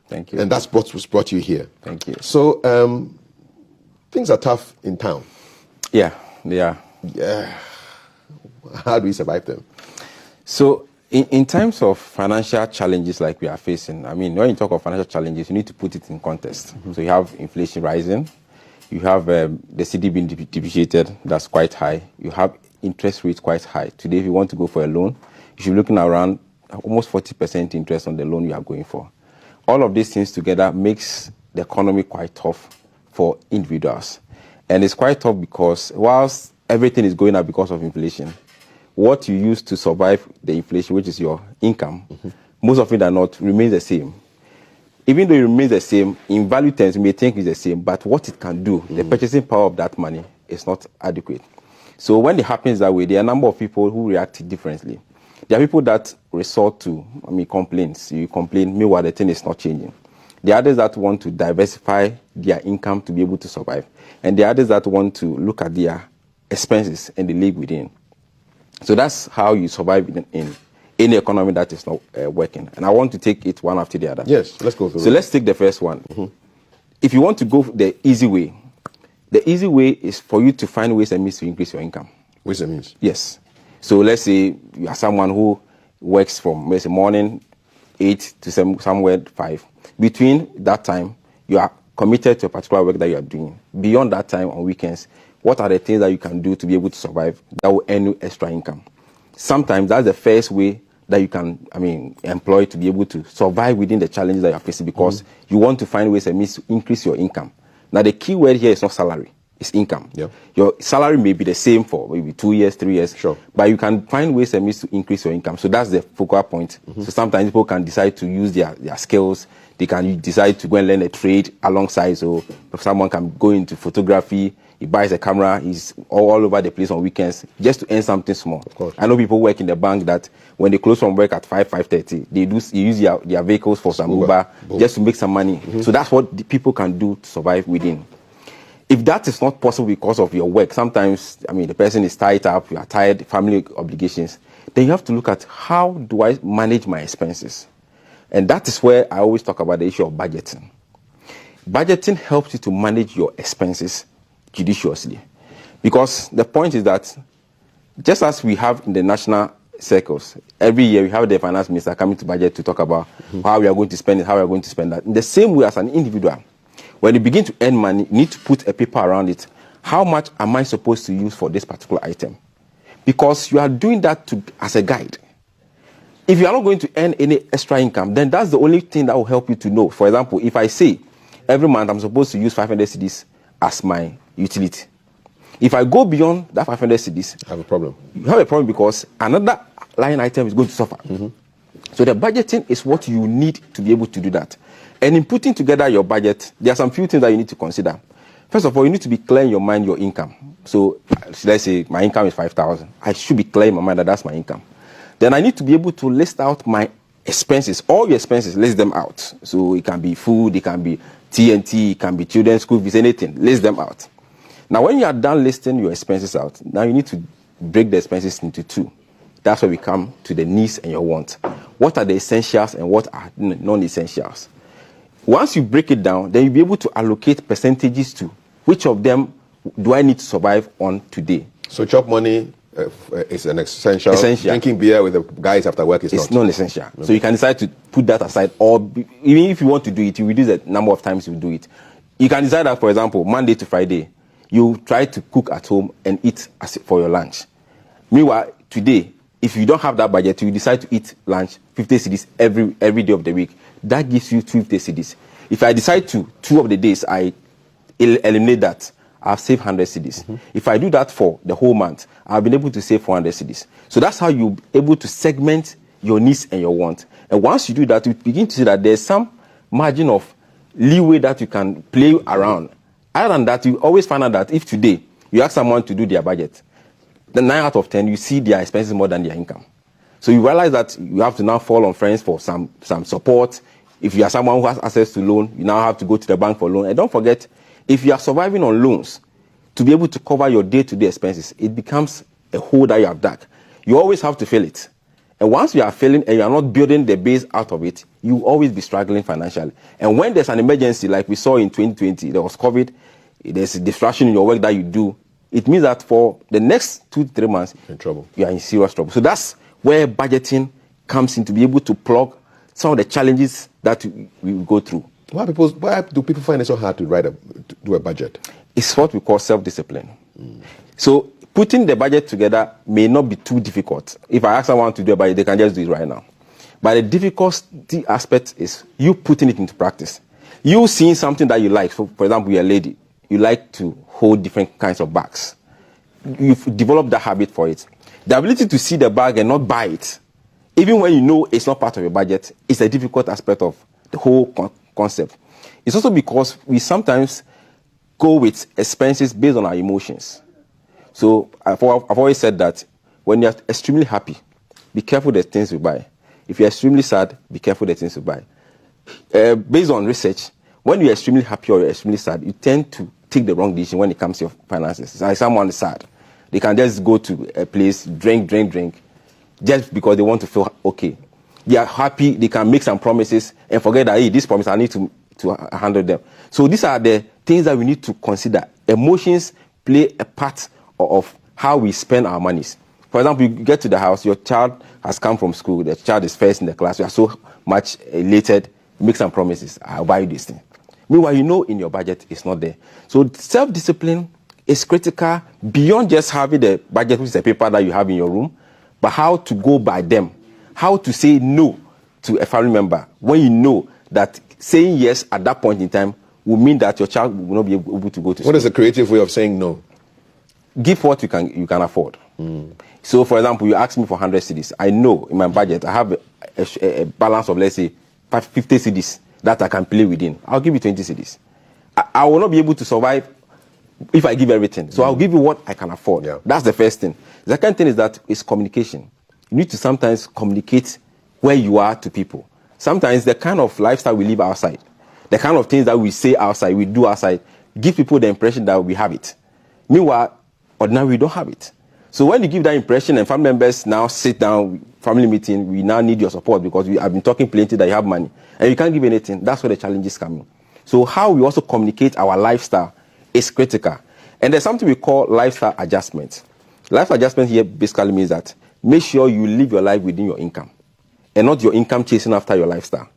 Thank you. And that's what brought you here. Thank you. So things are tough in town. Yeah, they are. Yeah. How do we survive them? So in terms of financial challenges like we are facing, I mean, when you talk of financial challenges, you need to put it in context. So you have inflation rising. You have the cedi being depreciated, that's quite high. You have interest rates quite high. Today, if you want to go for a loan, you should be looking around almost 40% interest on the loan you are going for. All of these things together makes the economy quite tough for individuals. And it's quite tough because whilst everything is going up because of inflation, what you use to survive the inflation, which is your income, most of it are not, remains the same. Even though it remains the same, in value terms, you may think it's the same, but what it can do, the purchasing power of that money is not adequate. So when it happens that way, there are a number of people who react differently. There are people that resort to, complaints. You complain, meanwhile, the thing is not changing. There are others that want to diversify their income to be able to survive. And there are others that want to look at their expenses and the live within. So that's how you survive in any economy that is not working. And I want to take it one after the other. Yes, let's go through. So let's take the first one. If you want to go the easy way is for you to find ways and means to increase your income. Ways and means? Yes. So let's say you are someone who works from, let's say, morning 8 to somewhere 5. Between that time, you are committed to a particular work that you are doing. Beyond that time, on weekends, what are the things that you can do to be able to survive that will earn you extra income? Sometimes that's the first way that you can, employ to be able to survive within the challenges that you are facing, because you want to find ways and means to increase your income. Now, the key word here is not salary, it's income. Yep. Your salary may be the same for maybe 2 years, 3 years, sure, but you can find ways and means to increase your income. So that's the focal point. So sometimes people can decide to use their skills. They can decide to go and learn a trade alongside. So someone can go into photography, he buys a camera, he's all over the place on weekends just to earn something small. Of course. I know people work in the bank that when they close from work at 5:30, they use their vehicles for some Uber just to make some money. So that's what the people can do to survive within. If that is not possible because of your work, sometimes, the person is tied up, you are tired, family obligations, then you have to look at how do I manage my expenses? And that is where I always talk about the issue of budgeting. Budgeting helps you to manage your expenses judiciously. Because the point is that just as we have in the national circles, every year we have the finance minister coming to budget to talk about how we are going to spend it, how we are going to spend that. In the same way as an individual, when you begin to earn money, you need to put a paper around it. How much am I supposed to use for this particular item? Because you are doing that as a guide. If you are not going to earn any extra income, then that's the only thing that will help you to know. For example, if I say every month I'm supposed to use 500 cedis as my utility. If I go beyond that 500 cedis, I have a problem. You have a problem because another line item is going to suffer. So the budgeting is what you need to be able to do that. And in putting together your budget, there are some few things that you need to consider. First of all, you need to be clear in your mind your income. So let's say my income is 5,000. I should be clear in my mind that that's my income. Then I need to be able to list out my expenses, all your expenses, list them out. So it can be food, it can be TNT, it can be children's school fees, anything, list them out. Now, when you are done listing your expenses out, now you need to break the expenses into two. That's where we come to the needs and your wants. What are the essentials and what are non-essentials? Once you break it down, then you'll be able to allocate percentages to which of them do I need to survive on today. So chop money is an essential. Drinking beer with the guys after work is not. It's non-essential. So you can decide to put that aside, or even if you want to do it, you reduce the number of times you do it. You can decide that, for example, Monday to Friday, you try to cook at home and eat for your lunch. Meanwhile, today, if you don't have that budget, you decide to eat lunch 50 cedis every day of the week. That gives you 250 cedis. If I decide to, 2 of the days, I eliminate that, I've saved 100 cedis. If I do that for the whole month, I've been able to save 400 cedis. So that's how you're able to segment your needs and your wants. And once you do that, you begin to see that there's some margin of leeway that you can play around. Other than that, you always find out that if today you ask someone to do their budget, then 9 out of 10, you see their expenses more than their income. So you realize that you have to now fall on friends for some support. If you are someone who has access to loan, you now have to go to the bank for loan. And don't forget, if you are surviving on loans, to be able to cover your day-to-day expenses, it becomes a hole that you have dug. You always have to fill it. And once you are failing and you are not building the base out of it, you will always be struggling financially. And when there's an emergency, like we saw in 2020, there was COVID, there's a disruption in your work that you do, it means that for the next 2 to 3 months, in trouble. You are in serious trouble. So that's where budgeting comes in, to be able to plug some of the challenges that we go through. Why do people find it so hard to do a budget? It's what we call self-discipline. So putting the budget together may not be too difficult. If I ask someone to do a budget, they can just do it right now. But the difficulty aspect is you putting it into practice. You seeing something that you like. So, for example, you're a lady. You like to hold different kinds of bags. You've developed that habit for it. The ability to see the bag and not buy it, even when you know it's not part of your budget, is a difficult aspect of the whole concept. It's also because we sometimes go with expenses based on our emotions. So I've always said that when you're extremely happy, be careful the things you buy. If you're extremely sad, be careful the things you buy. Based on research, when you're extremely happy or you're extremely sad, you tend to take the wrong decision when it comes to your finances. It's like someone is sad. They can just go to a place, drink, just because they want to feel okay. They are happy, they can make some promises and forget that, hey, this promise, I need to handle them. So these are the things that we need to consider. Emotions play a part of how we spend our monies. For example, you get to the house, your child has come from school, the child is first in the class, you are so much elated, you make some promises, I'll buy you this thing. Meanwhile, you know in your budget it's not there. So self-discipline is critical beyond just having the budget, which is a paper that you have in your room, but how to go by them, how to say no to a family member when you know that saying yes at that point in time will mean that your child will not be able to go to school. What is a creative way of saying no? Give what you can afford. So, for example, you ask me for 100 cedis. I know in my budget I have a balance of, let's say, 50 cedis that I can play within. I'll give you 20 cedis. I will not be able to survive if I give everything. So I'll give you what I can afford. Yeah. That's the first thing. The second thing is communication. You need to sometimes communicate where you are to people. Sometimes the kind of lifestyle we live outside, the kind of things that we say outside, we do outside, give people the impression that we have it. Meanwhile, ordinarily we don't have it. So when you give that impression and family members now sit down, family meeting, we now need your support because we have been talking plenty that you have money and you can't give anything, that's where the challenges come in. So how we also communicate our lifestyle is critical. And there's something we call lifestyle adjustment. Lifestyle adjustment here basically means that make sure you live your life within your income and not your income chasing after your lifestyle.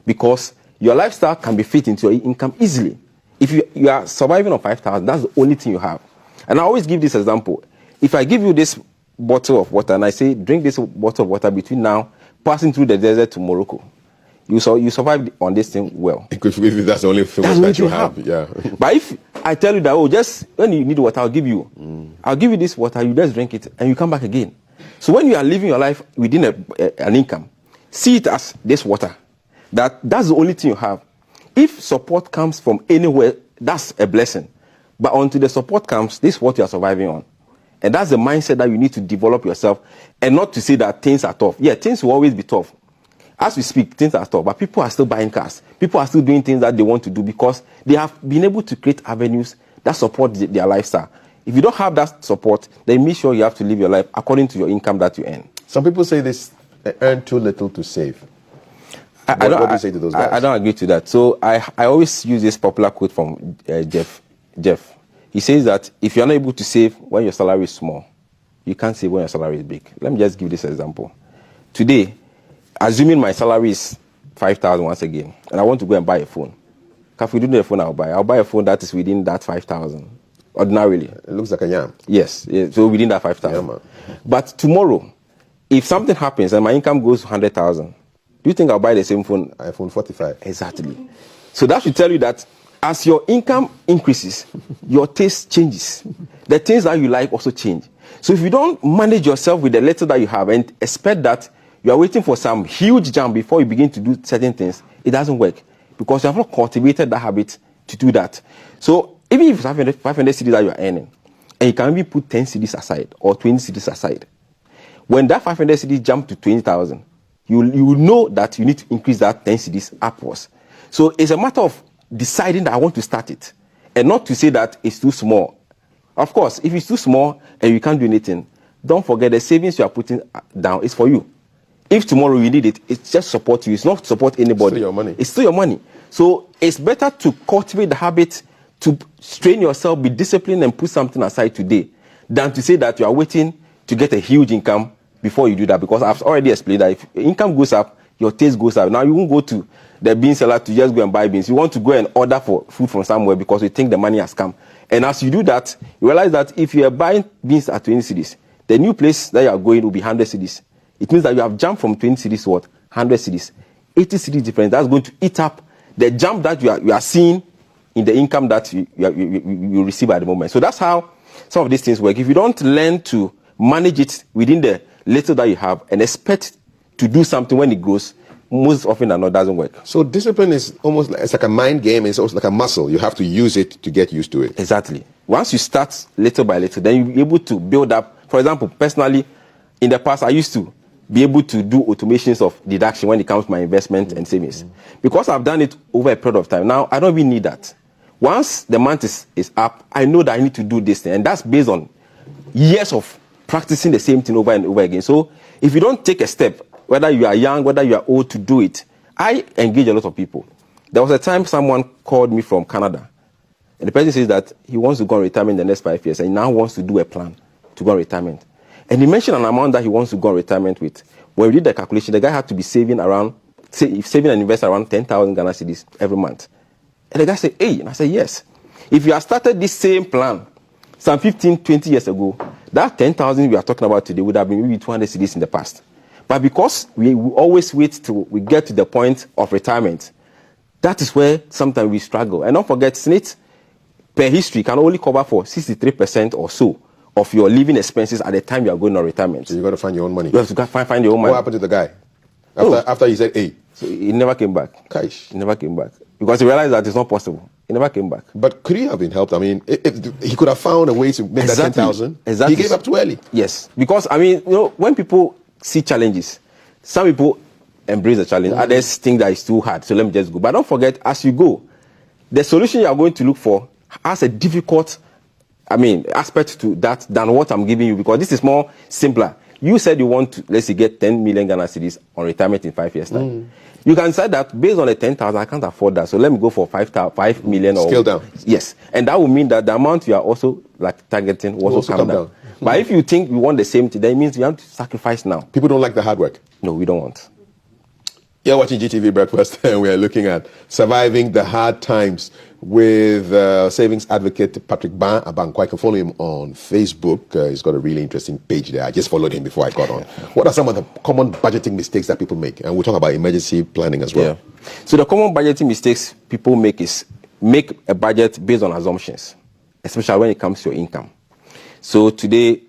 Because your lifestyle can be fit into your income easily. If you are surviving on 5,000, that's the only thing you have. And I always give this example. If I give you this bottle of water and I say, drink this bottle of water between now, passing through the desert to Morocco, you survive on this thing well. Because that's the only thing that you have. Yeah. But if I tell you that, just when you need water, I'll give you this water, you just drink it, and you come back again. So when you are living your life within an income, see it as this water. That's the only thing you have. If support comes from anywhere, that's a blessing. But until the support comes, this is what you are surviving on. And that's the mindset that you need to develop yourself, and not to say that things are tough. Yeah, things will always be tough. As we speak, things are tough, but people are still buying cars. People are still doing things that they want to do because they have been able to create avenues that support their lifestyle. If you don't have that support, then make sure you have to live your life according to your income that you earn. Some people say this, earn too little to save. What do you say to those guys? I don't agree to that. So I always use this popular quote from Jeff. He says that if you're not able to save when your salary is small, you can't save when your salary is big. Let me just give this example. Today, assuming my salary is 5,000 once again, and I want to go and buy a phone. If we do the phone, I'll buy a phone that is within that 5,000. Ordinarily. It looks like a yam. Yes, so within that 5,000. Yeah, but tomorrow, if something happens and my income goes to 100,000, do you think I'll buy the same phone? iPhone 45. Exactly. So that should tell you that as your income increases, your taste changes. The things that you like also change. So if you don't manage yourself with the little that you have and expect that you are waiting for some huge jump before you begin to do certain things, it doesn't work because you have not cultivated that habit to do that. So even if it's 500 cedis that you are earning, and you can even put 10 cedis aside or 20 cedis aside, when that 500 cedis jump to 20,000, you will know that you need to increase that 10 cedis upwards. So it's a matter of deciding that I want to start it and not to say that it's too small. Of course, if it's too small and you can't do anything, don't forget the savings you are putting down is for you. If tomorrow you need it, it's just support you. It's not to support anybody. It's still your money. It's still your money. So it's better to cultivate the habit to strain yourself, be disciplined, and put something aside today than to say that you are waiting to get a huge income before you do that. Because I've already explained that if income goes up, your taste goes up. Now you won't go to the bean seller to just go and buy beans. You want to go and order for food from somewhere because you think the money has come. And as you do that, you realize that if you are buying beans at 20 cedis, the new place that you are going will be 100 cedis. It means that you have jumped from 20 cedis to what? 100 cedis. 80 cedis difference. That's going to eat up the jump that you are seeing in the income that you receive at the moment. So that's how some of these things work. If you don't learn to manage it within the little that you have and expect to do something when it grows, most often than not, doesn't work. So discipline is almost it's like a mind game. It's also like a muscle. You have to use it to get used to it. Exactly. Once you start little by little, then you'll be able to build up. For example, personally, in the past, I used to be able to do automations of deduction when it comes to my investment and savings. Because I've done it over a period of time. Now, I don't even need that. Once the month is up, I know that I need to do this thing. And that's based on years of practicing the same thing over and over again. So if you don't take a step, whether you are young, whether you are old, to do it, I engage a lot of people. There was a time someone called me from Canada. And the person says that he wants to go on retirement in the next 5 years. And he now wants to do a plan to go on retirement. And he mentioned an amount that he wants to go on retirement with. When we did the calculation, the guy had to be saving and invest around 10,000 Ghana cedis every month. And the guy said, hey. And I said, yes. If you had started this same plan some 15, 20 years ago, that 10,000 we are talking about today would have been maybe 200 cedis in the past. But because we always wait till we get to the point of retirement, that is where sometimes we struggle. And don't forget, SNIT per history can only cover for 63% or so of your living expenses at the time you are going on retirement. So you got to find your own money. You have to find your own money. What happened to the guy? After he said, hey. So he never came back. Kaish. He never came back. Because he realized that it's not possible. He never came back. But could he have been helped? I mean, if he could have found a way to make that 10,000. Exactly. He gave up too early. Yes. Because, I mean, when people see challenges, some people embrace the challenge. Others think that it's too hard. So let me just go. But don't forget, as you go, the solution you are going to look for has a difficult aspect to that than what I'm giving you, because this is more simpler. You said you want to, let's say, get 10 million Ghana cedis on retirement in 5 years' time. You can say that based on the 10,000, I can't afford that. So let me go for 5 million. Scale down. Yes. And that will mean that the amount you are also targeting will also come down. But if you think you want the same thing, then it means you have to sacrifice now. People don't like the hard work. No, we don't want. You're watching GTV Breakfast, and we are looking at surviving the hard times with savings advocate Patrick Ban Abankwai. You can follow him on Facebook. He's got a really interesting page there. I just followed him before I got on. What are some of the common budgeting mistakes that people make? And we'll talk about emergency planning as well. Yeah. So the common budgeting mistakes people make is make a budget based on assumptions, especially when it comes to your income. So today,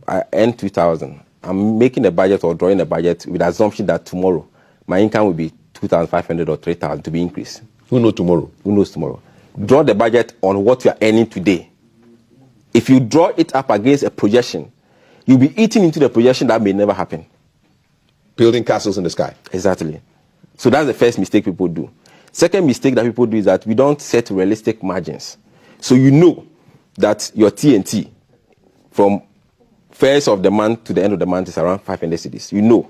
I earn 2,000. I'm making a budget or drawing a budget with the assumption that tomorrow my income will be 2,500 or 3,000 to be increased. Who knows tomorrow? Who knows tomorrow? Draw the budget on what you are earning today. If you draw it up against a projection, you'll be eating into the projection that may never happen. Building castles in the sky. Exactly. So that's the first mistake people do. Second mistake that people do is that we don't set realistic margins. So you know that your T&T from first of the month to the end of the month is around 500 cedis. You know.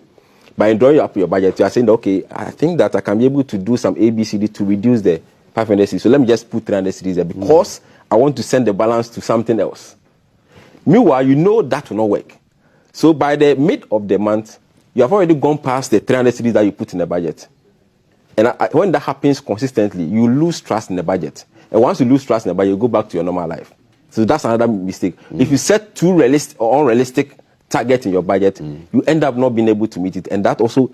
By drawing up your budget, you are saying, okay, I think that I can be able to do some ABCD to reduce the 500 cedis. So let me just put 300 cedis there because I want to send the balance to something else. Meanwhile, you know that will not work. So by the mid of the month, you have already gone past the 300 cedis that you put in the budget. And when that happens consistently, you lose trust in the budget. And once you lose trust in the budget, you go back to your normal life. So that's another mistake. If you set too realistic or unrealistic target in your budget, you end up not being able to meet it, and that also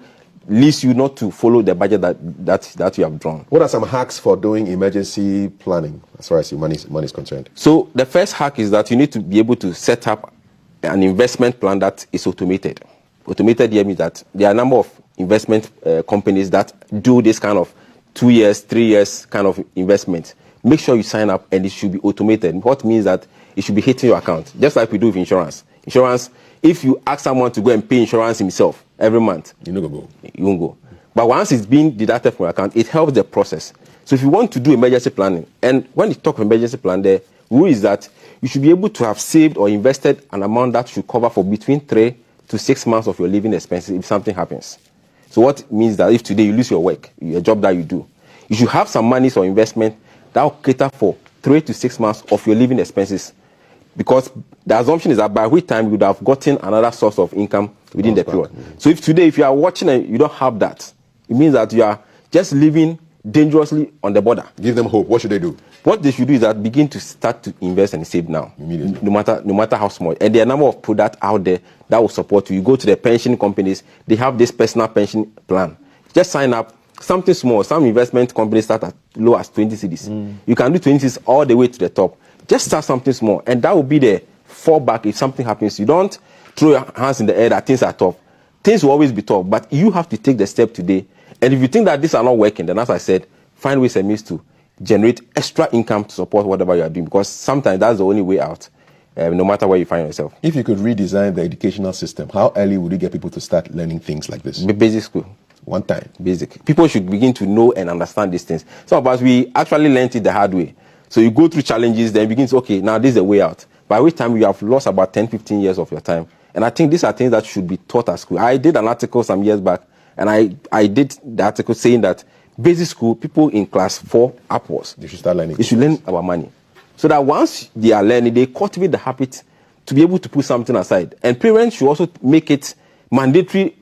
leads you not to follow the budget that you have drawn. What are some hacks for doing emergency planning as far as your money is concerned? So the first hack is that you need to be able to set up an investment plan that is automated. Automated here means that there are a number of investment companies that do this kind of 2 years, 3 years kind of investment. Make sure you sign up, and it should be automated. What means that it should be hitting your account, just like we do with insurance. Insurance, if you ask someone to go and pay insurance himself every month, you won't go. But once it's being deducted from your account, it helps the process. So if you want to do emergency planning, and when you talk of emergency plan, the rule is that you should be able to have saved or invested an amount that should cover for between 3 to 6 months of your living expenses if something happens. So what means that if today you lose your work, your job that you do, you should have some money or investment that will cater for 3 to 6 months of your living expenses. Because the assumption is that by which time you would have gotten another source of income within the period. So if today, if you are watching and you don't have that, it means that you are just living dangerously on the border. Give them hope. What should they do? What they should do is that begin to start to invest and save now, immediately, no matter how small. And there are a number of products out there that will support you. You go to the pension companies; they have this personal pension plan. Just sign up. Something small. Some investment companies start as low as 20 cedis. You can do 20 cedis all the way to the top. Just start something small, and that will be the fallback if something happens. You don't throw your hands in the air that things are tough. Things will always be tough, but you have to take the step today. And if you think that these are not working, then as I said, find ways and means to generate extra income to support whatever you are doing, because sometimes that's the only way out, no matter where you find yourself. If you could redesign the educational system, how early would you get people to start learning things like this? Basic school. One time. Basic. People should begin to know and understand these things. Some of us, we actually learned it the hard way. So you go through challenges, then begin to, okay, now this is the way out. By which time you have lost about 10, 15 years of your time. And I think these are things that should be taught at school. I did an article some years back, and I did the article saying that basic school, people in class 4 upwards, they should start learning. They should learn about money. So that once they are learning, they cultivate the habit to be able to put something aside. And parents should also make it mandatory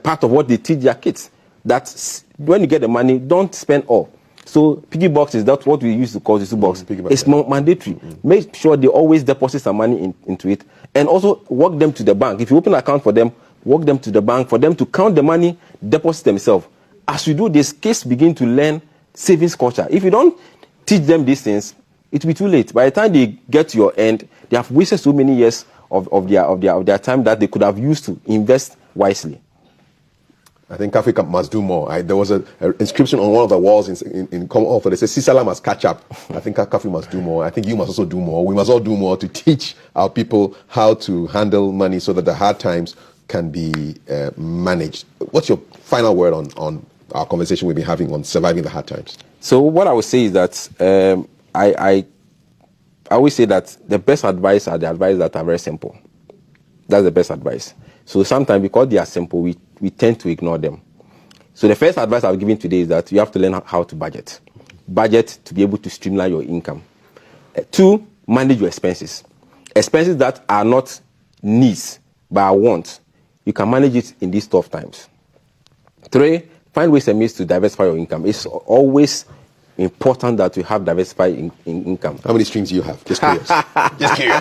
part of what they teach their kids. That when you get the money, don't spend all. So piggy box is that's what we used to call the box. It's mandatory. Make sure they always deposit some money into it, and also walk them to the bank. If you open an account for them, walk them to the bank for them to count the money, deposit themselves. As you do this, kids begin to learn savings culture. If you don't teach them these things, it will be too late. By the time they get to your end, they have wasted so many years of their time that they could have used to invest wisely. I think Africa must do more. There was an inscription on one of the walls in Common Hall. They say, Sisala must catch up. I think Kafi must do more. I think you must also do more. We must all do more to teach our people how to handle money so that the hard times can be managed. What's your final word on our conversation we've been having on surviving the hard times? So what I would say is that I always say that the best advice are the advice that are very simple. That's the best advice. So sometimes because they are simple, we tend to ignore them. So the first advice I've given today is that you have to learn how to budget. Budget to be able to streamline your income. 2, manage your expenses. Expenses that are not needs, but are wants. You can manage it in these tough times. 3, find ways and means to diversify your income. It's always important that you have diversified income. How many streams do you have? Just curious.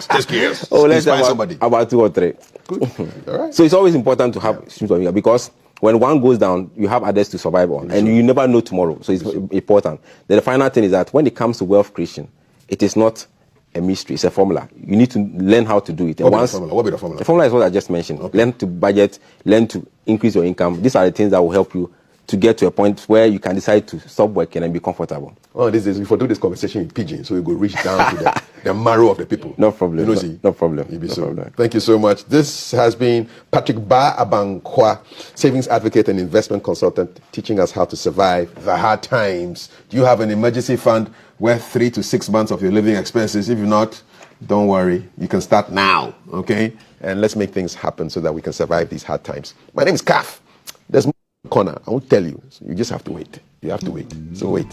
Just curious. Oh, let's say about 2 or 3. Good. All right. So it's always important to have streams of income, because when one goes down, you have others to survive on, and you never know tomorrow. So it's important. Then the final thing is that when it comes to wealth creation, it is not a mystery. It's a formula. You need to learn how to do it. What is the formula? The formula is what I just mentioned. Okay. Learn to budget, learn to increase your income. These are the things that will help you to get to a point where you can decide to stop working and be comfortable. Oh, this is, if we do this conversation in pidgin, so we go reach down to the marrow of the people. No problem. You know, no problem. Thank you so much. This has been Patrick Ba Abankwah, savings advocate and investment consultant, teaching us how to survive the hard times. Do you have an emergency fund worth 3 to 6 months of your living expenses? If not, don't worry. You can start now, okay? And let's make things happen so that we can survive these hard times. My name is Kaf. There's more corner. I won't tell you. So you just have to wait. You have to wait. So wait.